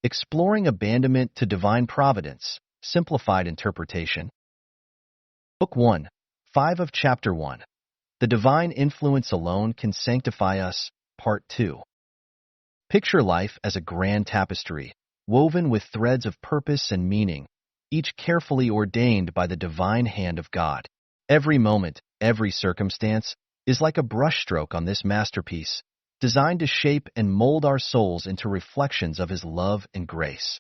Exploring Abandonment to Divine Providence, Simplified Interpretation. Book 1, 5 of Chapter 1. The Divine Influence Alone Can Sanctify Us, Part 2. Picture life as a grand tapestry, woven with threads of purpose and meaning, each carefully ordained by the divine hand of God. Every moment, every circumstance, is like a brushstroke on this masterpiece, designed to shape and mold our souls into reflections of His love and grace.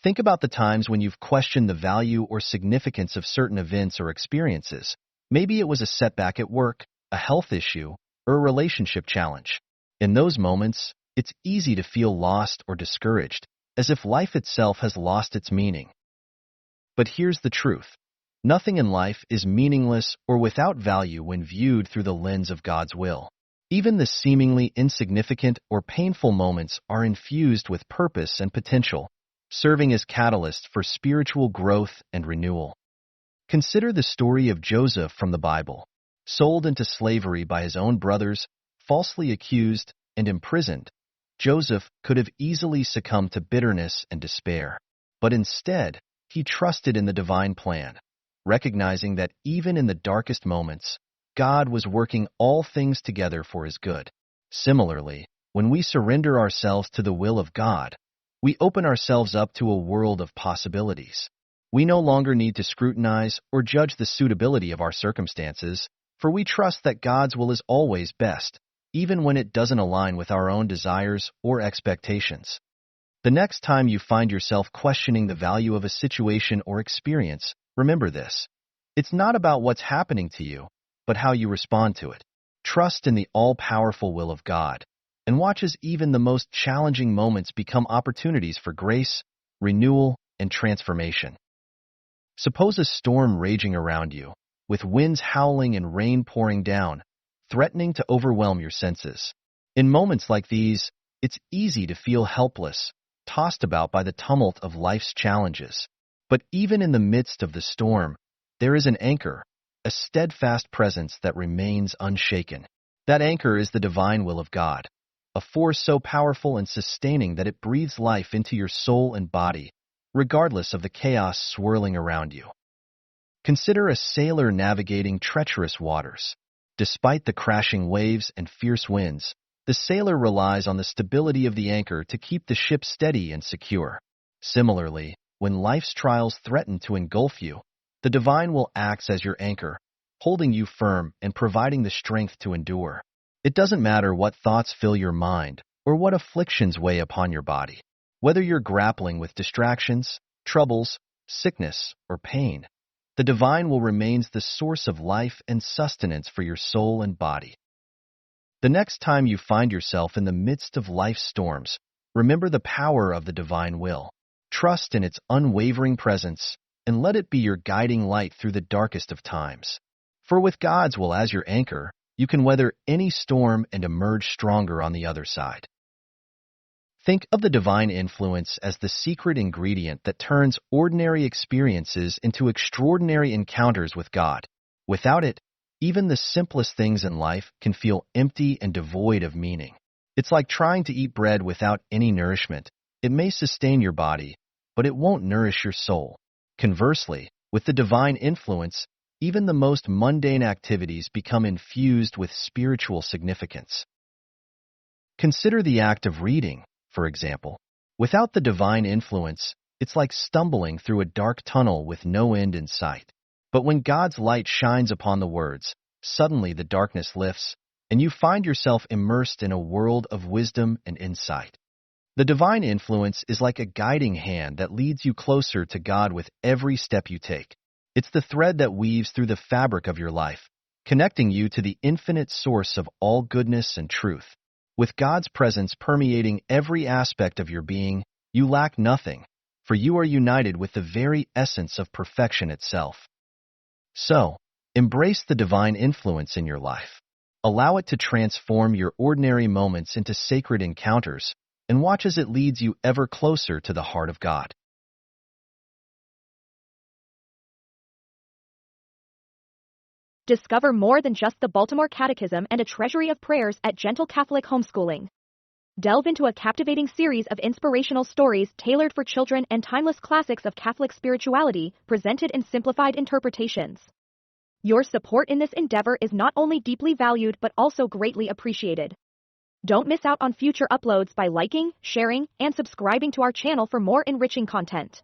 Think about the times when you've questioned the value or significance of certain events or experiences. Maybe it was a setback at work, a health issue, or a relationship challenge. In those moments, it's easy to feel lost or discouraged, as if life itself has lost its meaning. But here's the truth. Nothing in life is meaningless or without value when viewed through the lens of God's will. Even the seemingly insignificant or painful moments are infused with purpose and potential, serving as catalysts for spiritual growth and renewal. Consider the story of Joseph from the Bible. Sold into slavery by his own brothers, falsely accused, and imprisoned, Joseph could have easily succumbed to bitterness and despair. But instead, he trusted in the divine plan, recognizing that even in the darkest moments, God was working all things together for His good. Similarly, when we surrender ourselves to the will of God, we open ourselves up to a world of possibilities. We no longer need to scrutinize or judge the suitability of our circumstances, for we trust that God's will is always best, even when it doesn't align with our own desires or expectations. The next time you find yourself questioning the value of a situation or experience, remember this. It's not about what's happening to you, but how you respond to it. Trust in the all-powerful will of God, and watch as even the most challenging moments become opportunities for grace, renewal, and transformation. Suppose a storm raging around you, with winds howling and rain pouring down, threatening to overwhelm your senses. In moments like these, it's easy to feel helpless, tossed about by the tumult of life's challenges. But even in the midst of the storm, there is an anchor, a steadfast presence that remains unshaken. That anchor is the divine will of God, a force so powerful and sustaining that it breathes life into your soul and body, regardless of the chaos swirling around you. Consider a sailor navigating treacherous waters. Despite the crashing waves and fierce winds, the sailor relies on the stability of the anchor to keep the ship steady and secure. Similarly, when life's trials threaten to engulf you, the divine will act as your anchor, holding you firm and providing the strength to endure. It doesn't matter what thoughts fill your mind or what afflictions weigh upon your body. Whether you're grappling with distractions, troubles, sickness, or pain, the divine will remains the source of life and sustenance for your soul and body. The next time you find yourself in the midst of life's storms, remember the power of the divine will. Trust in its unwavering presence, and let it be your guiding light through the darkest of times. For with God's will as your anchor, you can weather any storm and emerge stronger on the other side. Think of the divine influence as the secret ingredient that turns ordinary experiences into extraordinary encounters with God. Without it, even the simplest things in life can feel empty and devoid of meaning. It's like trying to eat bread without any nourishment. It may sustain your body, but it won't nourish your soul. Conversely, with the divine influence, even the most mundane activities become infused with spiritual significance. Consider the act of reading, for example. Without the divine influence, it's like stumbling through a dark tunnel with no end in sight. But when God's light shines upon the words, suddenly the darkness lifts, and you find yourself immersed in a world of wisdom and insight. The divine influence is like a guiding hand that leads you closer to God with every step you take. It's the thread that weaves through the fabric of your life, connecting you to the infinite source of all goodness and truth. With God's presence permeating every aspect of your being, you lack nothing, for you are united with the very essence of perfection itself. So, embrace the divine influence in your life. Allow it to transform your ordinary moments into sacred encounters, and watch as it leads you ever closer to the heart of God. Discover more than just the Baltimore Catechism and a treasury of prayers at Gentle Catholic Homeschooling. Delve into a captivating series of inspirational stories tailored for children and timeless classics of Catholic spirituality, presented in simplified interpretations. Your support in this endeavor is not only deeply valued but also greatly appreciated. Don't miss out on future uploads by liking, sharing, and subscribing to our channel for more enriching content.